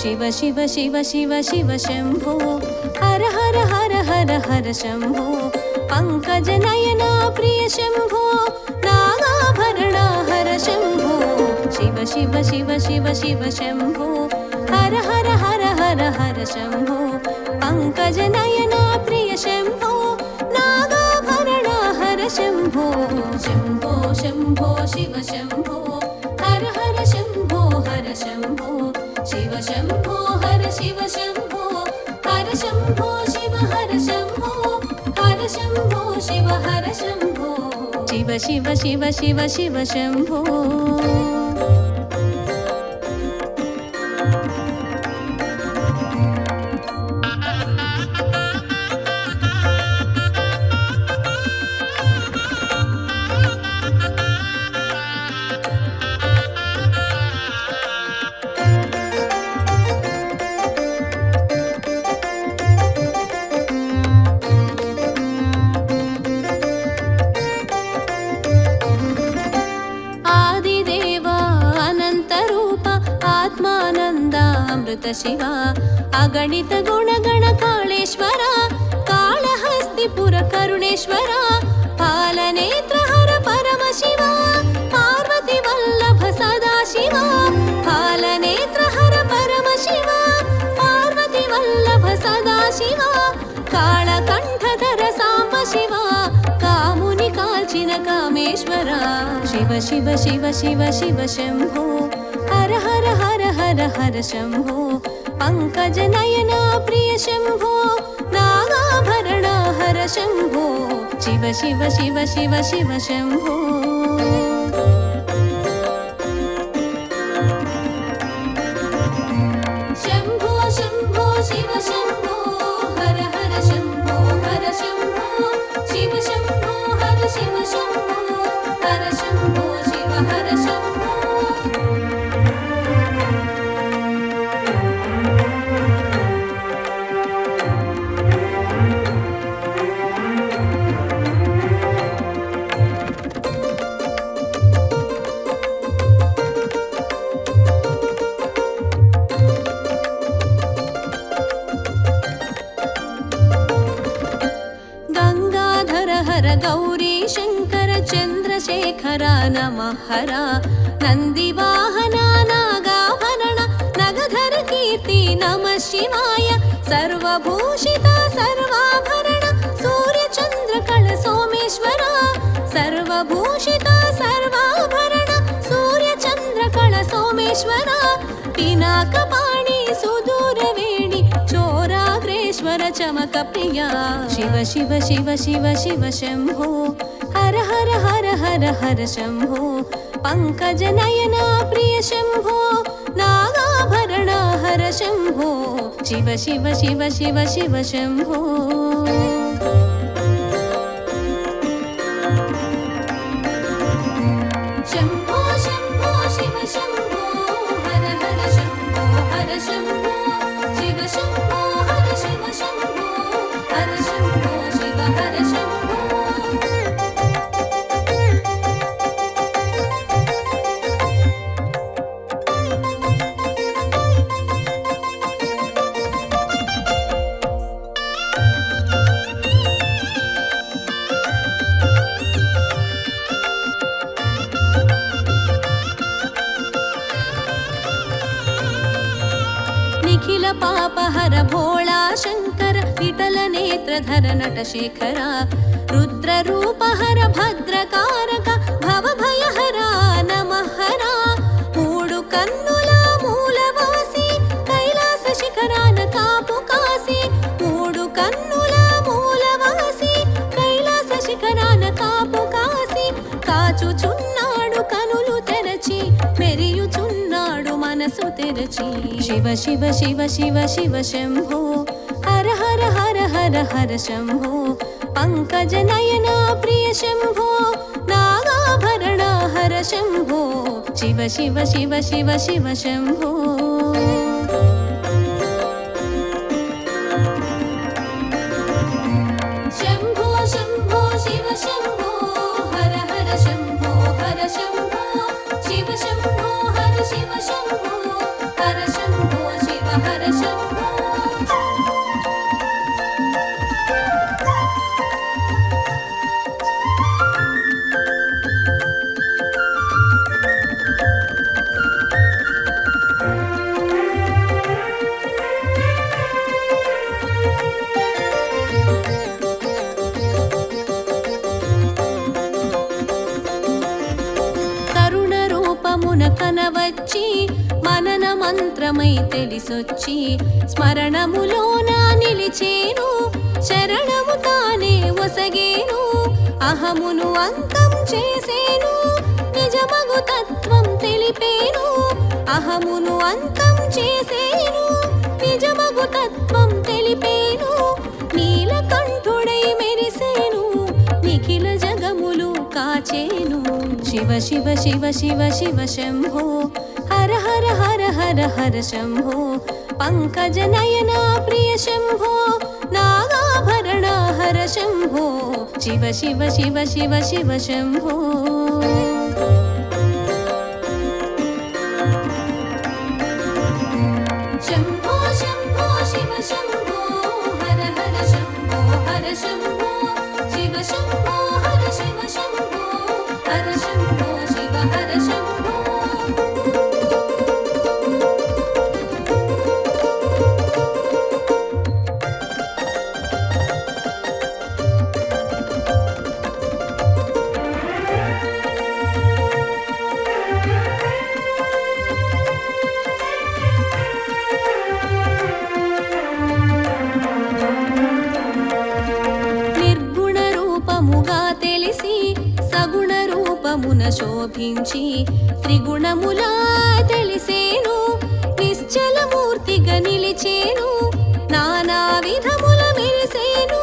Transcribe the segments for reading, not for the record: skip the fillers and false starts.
शिव शिव शिव शिव शिव शम्भो हर हर हर हर हर शम्भो पङ्कजनयना प्रिय शम्भो नागाभरणा हर शम्भो शिव शिव शिव शिव शिव शम्भो हर हर हर हर हर शम्भो पङ्कजनयना प्रिय शम्भो नागाभरणा हर शम्भो शम्भो शम्भो शिव शम्भो हर हर शम्भो हर शम्भो शिव शम्भो हर शिव शम्भो हर शम्भो शिव हर शम्भो हर शम्भो शिव हर शम्भो शिव शिव शिव शिव शिव शम्भो शिवा अगणित गुणगण कालेश्वर कालहस्तिपुर करुणेश्वर पालनेत्र हर परम शिवा पार्वती वल्लभ सदा शिवा पालनेत्र हर परम शिवा पार्वती वल्लभ सदा शिवा कालकण्ठधर साम्ब शिवा कामुनि काल्चिन कामेश्वर शिव शिव शिव शिव शिव शम्भो हर हर हर हर हर शम्भो पङ्कजनयना प्रिय शम्भो नागाभरणा हर शम्भो शिव शिव शिव शिव शिव शम्भो शम्भो शम्भो शिव शम्भो हर हर शम्भो हर शम्भो शिव शम्भो हर शिव शम्भो हर शम्भो शिव हर शम्भो गौरी शंकर चंद्रशेखर नमः हर नंदिवाहना नागाभरण नगधर कीर्ति नमः शिवाय सर्वभूषित सर्वाभरण सूर्यचंद्रकल सोमेश्वर सर्वभूषित सर्वाभरण सूर्यचंद्रकल सोमेश्वर पिनाकपाणि सुदूरवेणि चोराग्रेश्वर चमक प्रिया शिव शिव शिव शिव शिव शम्भो हर हर हर हर हर शम्भो पङ्कजनयना प्रिय शम्भो नागाभरणा हर शम्भो शिव शिव शिव शिव शिव शम्भो शम्भो शम्भो शिव शम्भो हर हर शम्भो हर शम्भो शिव शम्भो हर शिव शम्भो हर शम्भो शिव हर शम्भो निखिल पापहर भोळा शंकर विठल नेत्रधर नटशेखर रुद्ररूपहर भद्रकारक भवभयहर नमः हर मूडु कन्नुल मूलवासी कैलास शिखरान कापु कासी मूडु कन्नुल मूलवासी कैलास शिखरान कापु कासी కాచుచున్నాడు కనులు తెరచి మెరియుచున్నాడు మనసు తెరచి శివ శివ శివ శివ శివ శంభో హర హర హర హర హర శంభో పంకజనయనా ప్రియ శంభో నాగాభరణా హర శంభో శివ శివ శివ శివ శివ శంభో శంభో శంభో శివ శంభో హర హర శంభో హర శంభో శివ శంభో హర శివ శంభో హర శంభో శివ మరుపున కనవచ్చి మనన మంత్రమై తెలిసొచ్చి స్మరణములోన నిలిచేను శరణము తానే ఒసగేను అహమును అంతం చేసేను నిజమగు తత్వం తెలిపేను అహమును అంతం చేసేను నిజమగు తత్వం తెలిపేను నీలకంఠుడై మెరిసేను నిఖిల జగములు కాచేను శివ శివ శివ శివ శివ శంభో హర హర హర హర హర శంభో పంకజ నయన ప్రియ శంభో నాగాభరణ హర శంభో శివ శివ శివ శివ శివ శంభో శంభో శంభో శివ శంభో హర హర శంభో హర శంభో శివ శంభో హర శివ శంభో హర శంభో శివ హర శంభో శోభించి త్రిగుణములా తెలిసేను నిశ్చలమూర్తిగా నిలిచేను నానా విధముల మెరిసేను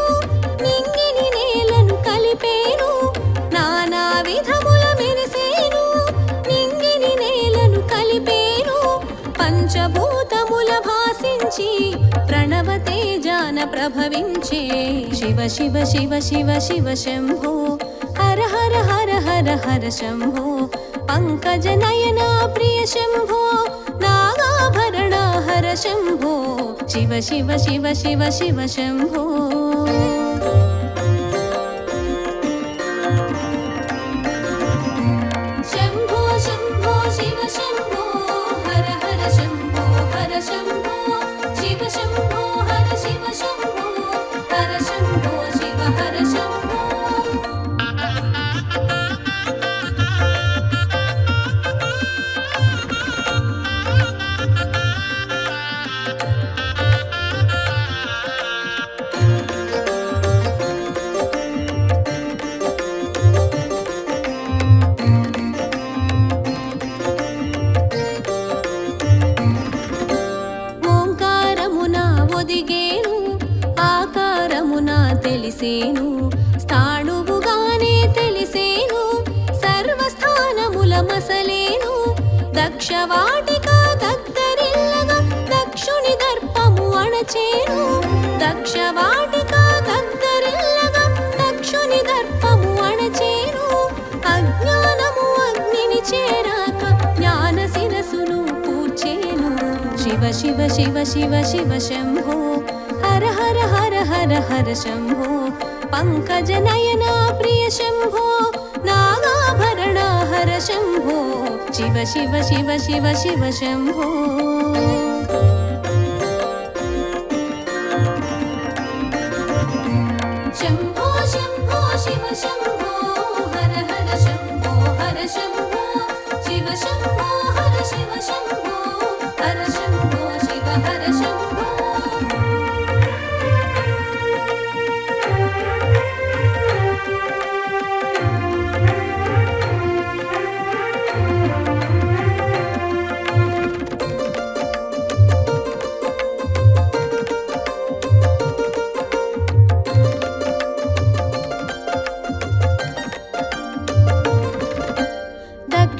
నింగిని నేలను కలిపేను నానా విధముల మెరిసేను నింగిని నేలను కలిపేను పంచభూతముల భాసించి ప్రణవ తేజాన ప్రభవించే శివ శివ శివ శివ శివ శంభో హర హర హర హర హర శంభో పంకజ నయన ప్రియ శంభో నాగాభరణ హర శంభో శివ శివ శివ శివ శివ శంభో శంభో శంభో శివ శంభో హర హర శంభో హర శంభో శివ శంభో హర శివ శంభో హర శంభో శివ హర శంభో తెలిసేను స్థాణువుగానే తెలిసేను సర్వస్థానముల మసలేను దక్షవాటిక దగ్ధరిల్లగా దక్షుని దర్పము అణచేను దక్షవాటిక దగ్ధరిల్లగా దక్షుని దర్పము అణచేను అజ్ఞానము అగ్నిని చేరాక జ్ఞాన శిరసును కూర్చేను శివ శివ శివ శివ శివ శంభో హర హర హర హర హర శంభో పంకజ నయన ప్రియ శంభో నాగాభరణ హర శంభో శివ శివ శివ శివ శివ శంభో శంభో శంభో శివ శంభో హర హర శంభో హర శంభో శివ శంభో హర శివ శంభో హర శంభో శివ హర శంభో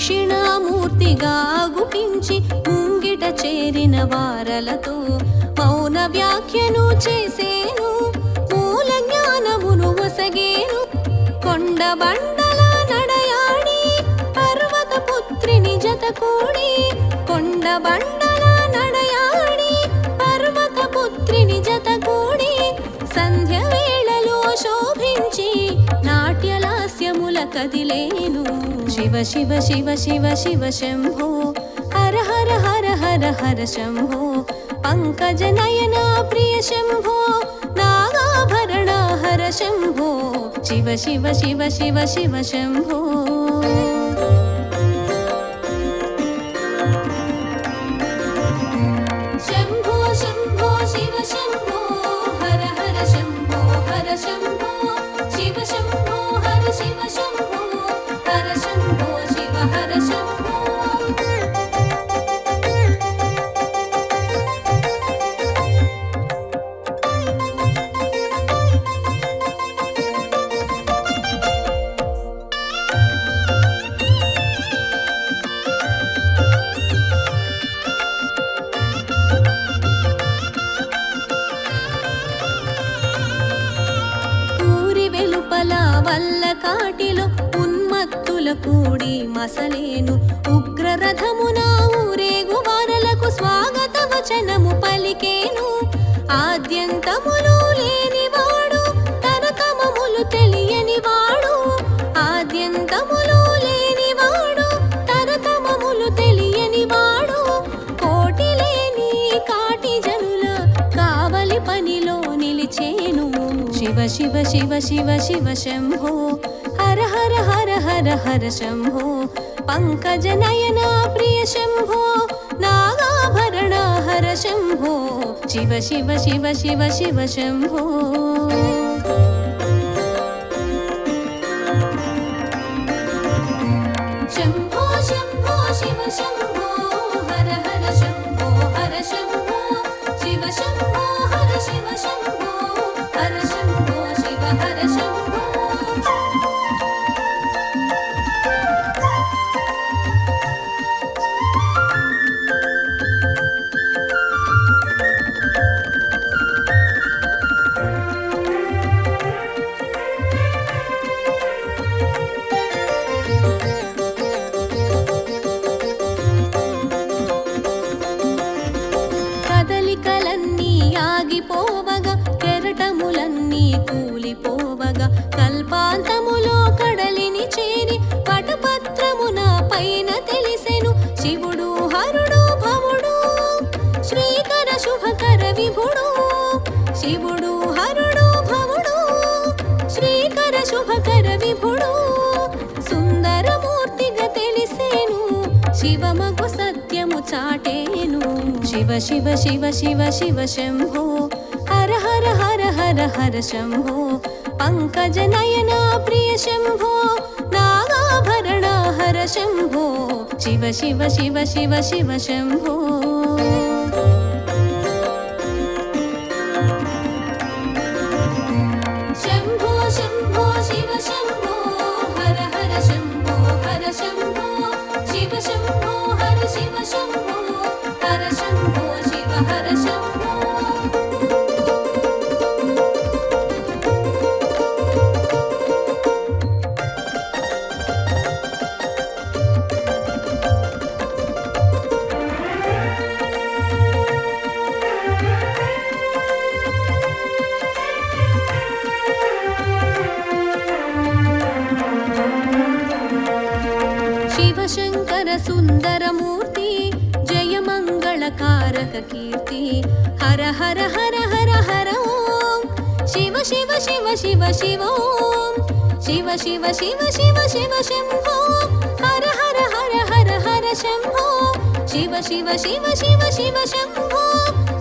దక్షిణామూర్తిగా గుపించి ముంగిట చేరిన వారలతో మౌన వ్యాఖ్యను చేసేను మూల జ్ఞానమును ఒసగేను కొండ బండల నడయాడి పర్వత పుత్రిని జతకూడి కొండ బండల నడయాడి పర్వత పుత్రిని జతకూడి సంధ్య వేళలో శోభించి నాట్యలాస్యముల కదిలేను శివ శివ శివ శివ శివ శంభో హర హర హర హర హర శంభో పంకజ నయన ప్రియ శంభో నాగాభరణ హర శంభో శివ శివ శివ శివ శివ శంభో शम्भो शिव हर शम्भो వల్ల కాటిలో ఉన్మత్తుల కూడి మసలేను ఉగ్రరథమున ఊరేగు వారలకు స్వాగత వచనము పలికేను ఆద్యంతములు లేనివాడు తరతమములు తెలియనివాడు ఆద్యంతములు లేనివాడు తరతమములు తెలియనివాడు కోటి లేని కాటి జనుల కావలి పనిలో నిలిచేను शिव शिव शिव शिव शिव शम्भो हर हर हर हर हर शम्भो पङ्कजनयना प्रिय शम्भो नागाभरणा हर शम्भो शिव शिव शिव शिव शिव शम्भो शम्भो शम्भो शिव शम्भो हर हर शम्भो हर शम्भो शिव शम्भो हर शिव शम्भो हर शम्भो शिव हर शम्भो కదలికలన్నీ ఆగిపోవగా కెరటములన్నీ కూలిపోవగా కల్పాంతములో కడలిని చేరి పటపత్రమున పైన తెలిసెను శివుడు హరుడు భవుడు శ్రీకర శుభకర విభుడు శివుడు హరుడు భవుడు శ్రీకర శుభకర విభుడు సుందరమూర్తిగా తెలిసేను శివమగు సత్యము చాటేను शिव शिव शिव शिव शिव शम्भो हर हर हर हर हर शम्भो पङ्कजनयना प्रिय शम्भो नागाभरणा हर शम्भो शिव शिव शिव शिव शिव शम्भो शम्भो शम्भो शिव शम्भो हर हर शम्भो हर शम्भो शिव शम्भो हर शिव शम्भो हर शम्भो शिव हर शम्भो शिवशङ्कर सुन्दरमूर्ति जय मङ्गलकारक कीर्ति हर हर हर हर हर ॐ शिव शिव शिव शिव शिव ॐ शिव शिव शिव शिव शिव शम्भो हर हर हर हर हर शम्भो शिव शिव शिव शिव शिव शम्भो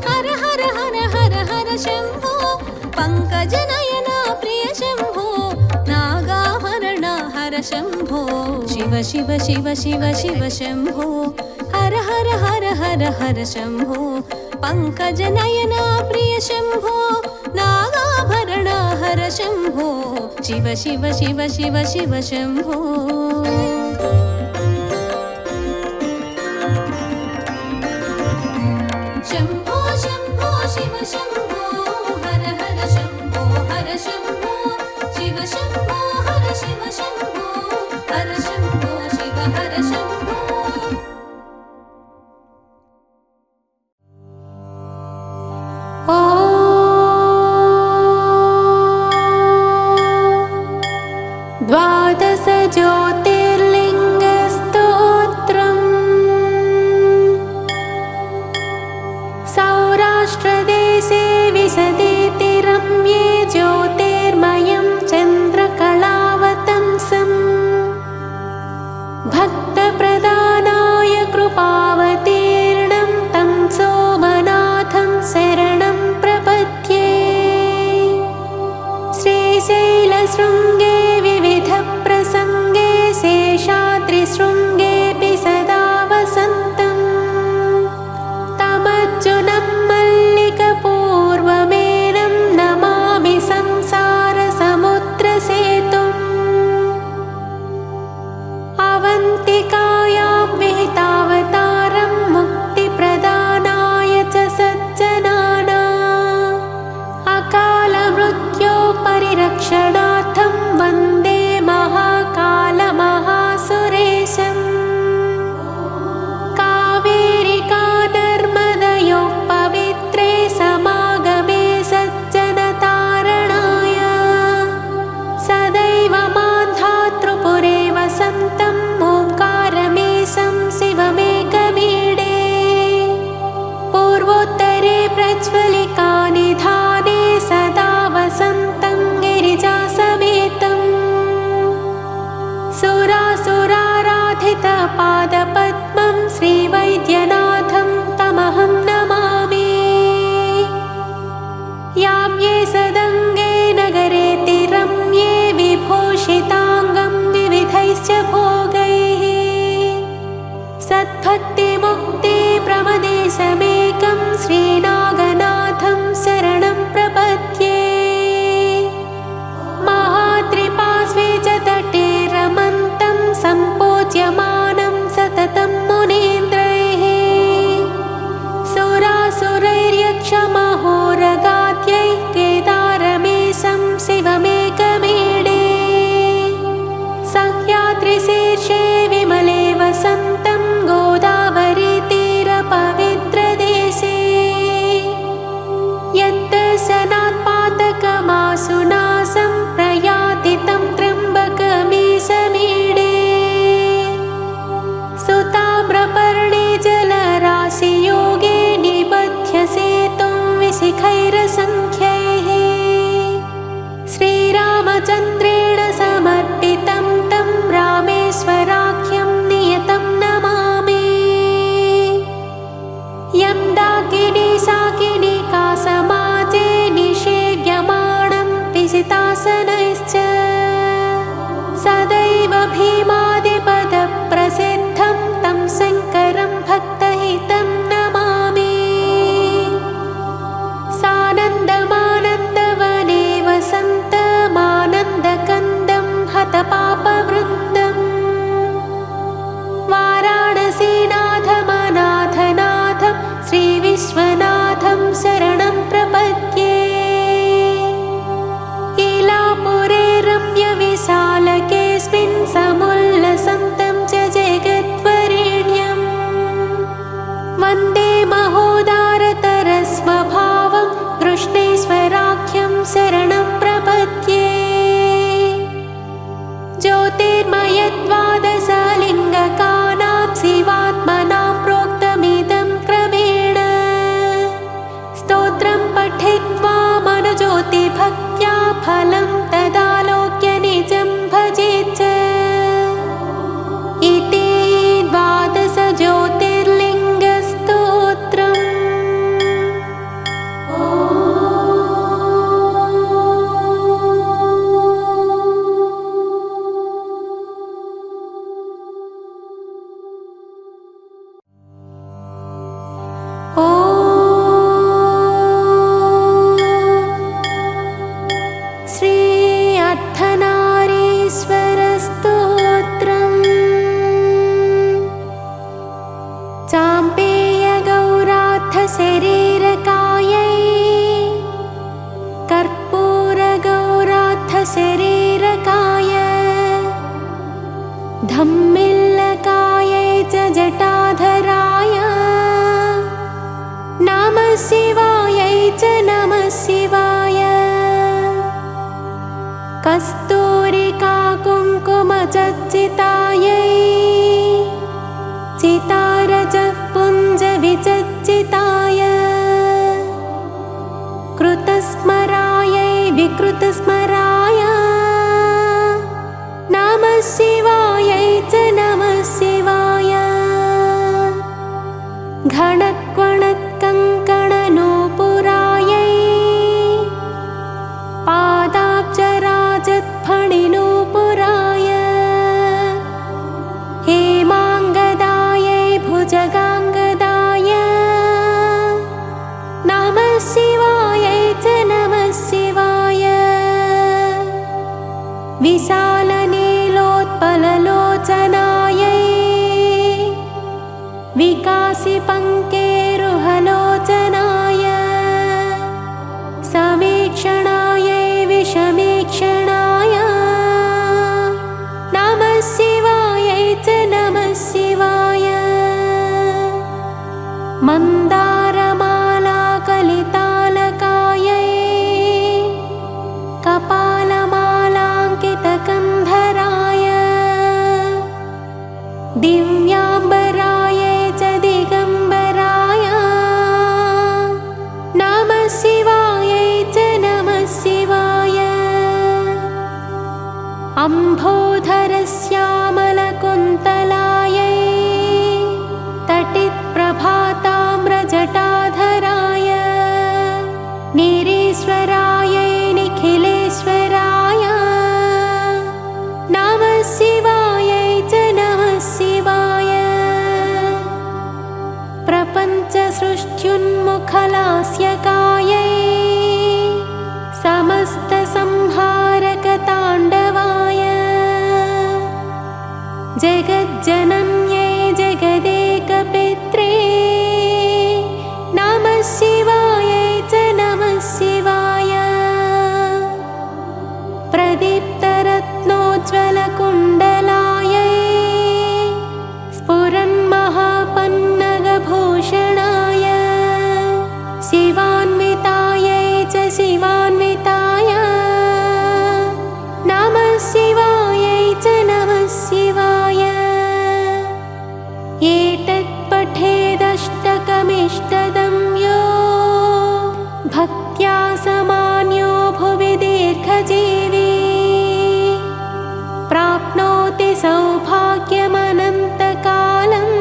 हर हर हर हर हर शम्भो पङ्कजनयना प्रिय शम्भो नागाभरणा हर शम्भो शिव शिव शिव शिव शिव शम्भो हर हर हर हर हर शम्भो पङ्कजनयना प्रिय शम्भो नागाभरणा हर शम्भो शिव शिव शिव शिव शिव शम्भो शम्भो शम्भो शिव शम्भो हर हर शम्भो हर शम्भो शिव शम्भो हर शिव शम्भो हर शम्भो शिव हर शम्भो द्वादश ज्योतिर्लिङ्गस्तोत्रम् सौराष्ट्रदेशे विशदेति रम्ये ज्योतिर्मयं चन्द्रकलावतंसम् भक्तप्रदानाय कृपावतीर्णं तं सोमनाथं शरणं प्रपद्ये श्रीशैलशृङ्गे विविधप्रसङ्गे शेषा अवन्तिकायां विहितावतारं मुक्तिप्रदानाय च सज्जनानाम् अकालमृत्योः परिरक्षणार्थं वन्दे महाकालमहासुरेशम्। कावेरिका नर्मदयोः पवित्रे समागमे सज्जनतारणाय सदैव मान्धातृपुरे वसन्तम् ओङ्कारमेशं शिवमेकमीडे पूर्वोत्तरे प्रज्वलिकानिधाने सदा वसन्तं गिरिजासमेतम् सुरासुराराधितपादपद्मं श्रीवैद्यनाथं तमहं नमामि। यां ये सदङ्गे नगरे तिरम्ये विभूषिताङ्गं विविधैश्च भोगैः सद्भक्तिमुक्तिप्रमदेशमेकं श्रीनागनाथं शरणं प्रपद्ये। महात्रिपार्श्वे च तटे रमन्तं सम्पूज्यमानं सततं मुनीन्द्रैः सुरासुरैर्यक्षमहोरगाद्यैः केदारमेशं शिवमेकमीडे सह्याद्रिशीर्षे विमले वसन्तं गोदावरीतीरपवित्रदेशे यद्दर्शनात्पातकमासुनासं प्रयाति तं त्र्यम्बकमीशमीडे सुताम्रपर्णे जलराशियोगे निबध्य सेतुं विशिखैरसङ्ख्यैः श्रीरामचन्द्रेण समर्पितं तं रामेश्वराख्यं नियतं नमामि। यं डाकिनी शाकिनिका समाजे निषेव्यमाणं पिशितासनैश्च सदैव भीमादिपदप्रसिद्धं तं शङ्करं भक्तहितं नमामि। सानन्दमानन्दवने वसन्तमानन्दकन्दं हतपापवृन्दम् वाराणसीनाथमनाथनाथं श्रीविश्वनाथं शरणं प्रपद्ये। कीलापुरे रम्यविशालकेऽस्मिन् समुल्लसन्तं च जगद्वरेण्यं वन्दे महोदारतरस्वभावं कृष्णेश्वराख्यं शरणं प्रपद्ये। ज्योतिर्मयद्वादशलिङ्गकानां शिवात्मनां प्रोक्तमिदं क्रमेण स्तोत्रं पठित्वा मनोज्योतिभक्त्या फलं तदालोक्य निजं भजेत् च इति 12 ज्योतिर्लिङ्गस्तोत्रम्। श्री अर्धनारीश्वरस्तोत्रम्। चाम्पेयगौरार्थशरीरकायै कर्पूरगौरार्थशरीरकाय धम्मिल्लकायै च जटाधराय नमः शिवायै च नमः शिवाय। कस्तूरिका कुङ्कुमचर्चितायै चितारजः पुञ्जविचर्चिताय कृतस्मरायै विकृतस्मराय नमः शिवायै च नमः शिवाय। घणत्वणत्कङ्कणनूपुरायै पादाब्जराजत्फणिनूपुराय हेमाङ्गदायै भुजगाङ्गदाय नमः शिवायै च नमः शिवाय। विशालनीलोत्पललोचनायै मन्दारमालाकलितालकायै कपालमालाङ्कितकन्धराय दिव्याम्बरायै च दिगम्बराय नमः शिवायै च नमः शिवाय अम्भोधरश्यामलकुन्तलायै तटिप्रभाताम्रजटाधराय निरीश्वरायै निखिलेश्वराय नमः शिवायै च नमः शिवाय प्रपञ्चसृष्ट्युन्मुखलास्यकायै समस्तसंहारकताण्डवाय जगज्जनन्यै जगदेकपित्रे नमः शिवायै च नमः शिवाय प्रदीप्तरत्नोज्ज्वलकुण्डलायै स्फुरन्महापन्नगभूषणाय शिवान्वितायै च शिवान्विताय नमः शिवायै च नमः शिवाय एतत्पठेदष्टकमिष्टदं यो भक्त्या समान्यो भुवि दीर्घजीवी प्राप्नोति सौभाग्यमनन्तकालम्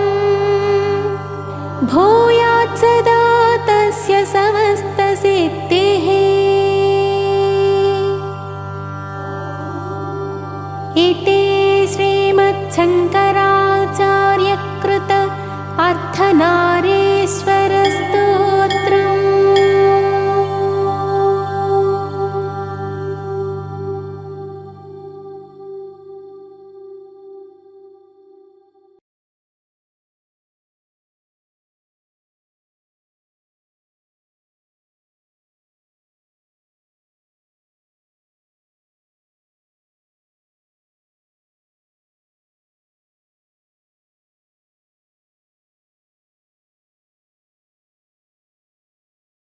भूयात् सदा तस्य समस्तसिद्धिः इति श्रीमच्छङ्कराचार्यकृत अर्थनारीश्वरस्तु